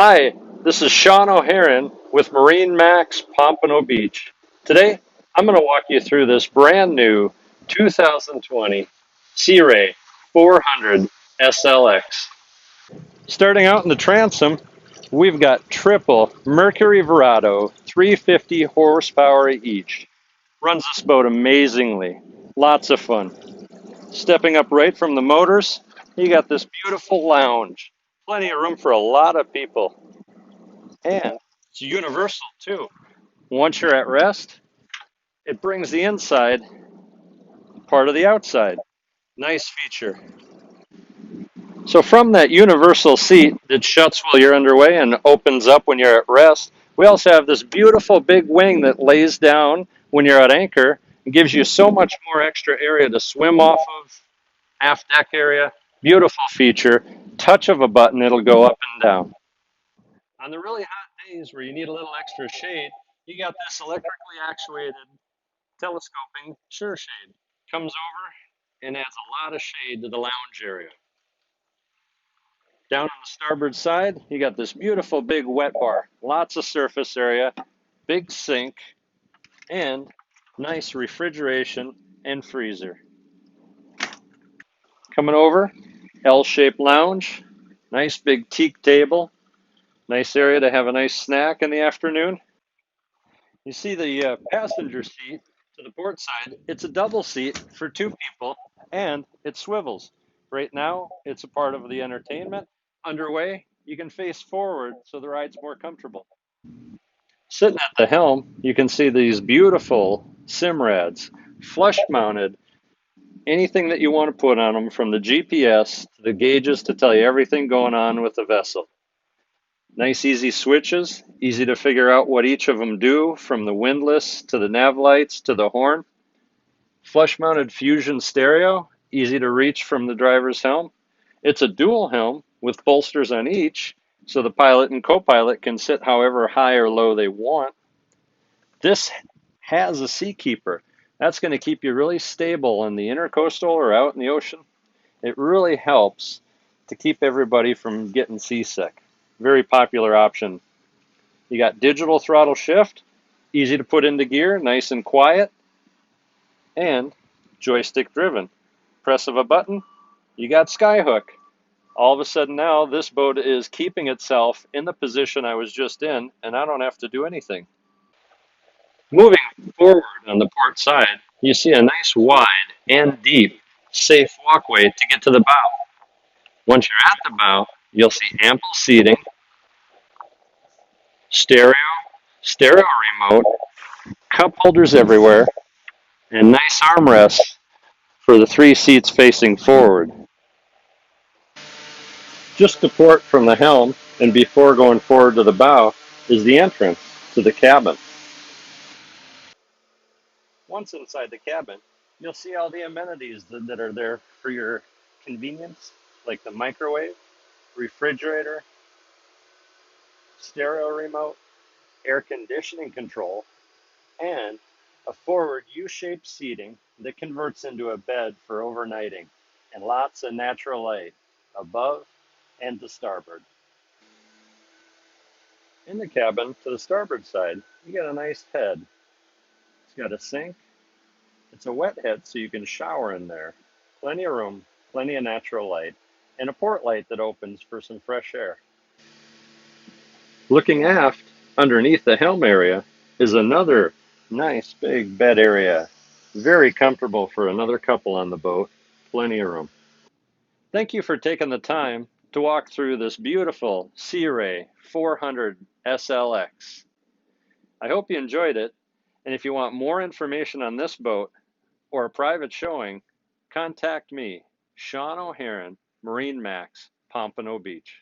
Hi, this is Sean O'Haron with MarineMax Pompano Beach. Today, I'm going to walk you through this brand new 2020 Sea Ray 400 SLX. Starting out in the transom, we've got triple Mercury Verado 350 horsepower each. Runs this boat amazingly. Lots of fun. Stepping up right from the motors, you got this beautiful lounge. Plenty of room for a lot of people. And it's universal too. Once you're at rest, it brings the inside part of the outside. Nice feature. So from that universal seat that shuts while you're underway and opens up when you're at rest, we also have this beautiful big wing that lays down when you're at anchor and gives you so much more extra area to swim off of, aft deck area. Beautiful feature. Touch of a button, it'll go up and down. On the really hot days where you need a little extra shade, you got this electrically actuated telescoping sure shade. Comes over and adds a lot of shade to the lounge area. Down on the starboard side, you got this beautiful big wet bar. Lots of surface area, big sink, and nice refrigeration and freezer. Coming over, L-shaped lounge, nice big teak table, nice area to have a nice snack in the afternoon. You see the passenger seat to the port side, it's a double seat for two people and it swivels. Right now, it's a part of the entertainment. Underway, you can face forward so the ride's more comfortable. Sitting at the helm, you can see these beautiful Simrads, flush mounted, anything that you want to put on them from the GPS to the gauges to tell you everything going on with the vessel. Nice easy switches, easy to figure out what each of them do, from the windlass to the nav lights to the horn. Flush mounted fusion stereo, easy to reach from the driver's helm. It's a dual helm with bolsters on each, so the pilot and co-pilot can sit however high or low they want. This has a seakeeper. That's going to keep you really stable in the intercoastal or out in the ocean. It really helps to keep everybody from getting seasick. Very popular option. You got digital throttle shift, easy to put into gear, nice and quiet, and joystick driven. Press of a button, you got skyhook. All of a sudden now this boat is keeping itself in the position I was just in, and I don't have to do anything. Moving forward on the port side, you see a nice wide and deep, safe walkway to get to the bow. Once you're at the bow, you'll see ample seating, stereo, stereo remote, cup holders everywhere, and nice armrests for the three seats facing forward. Just to port from the helm and before going forward to the bow is the entrance to the cabin. Once inside the cabin, you'll see all the amenities that are there for your convenience, like the microwave, refrigerator, stereo remote, air conditioning control, and a forward U-shaped seating that converts into a bed for overnighting, and lots of natural light above and to starboard. In the cabin to the starboard side, you got a nice head. It's got a sink. It's a wet head so you can shower in there. Plenty of room, plenty of natural light, and a port light that opens for some fresh air. Looking aft, underneath the helm area, is another nice big bed area. Very comfortable for another couple on the boat. Plenty of room. Thank you for taking the time to walk through this beautiful Sea Ray 400 SLX. I hope you enjoyed it, and if you want more information on this boat or a private showing, contact me, Sean O'Haron, MarineMax, Pompano Beach.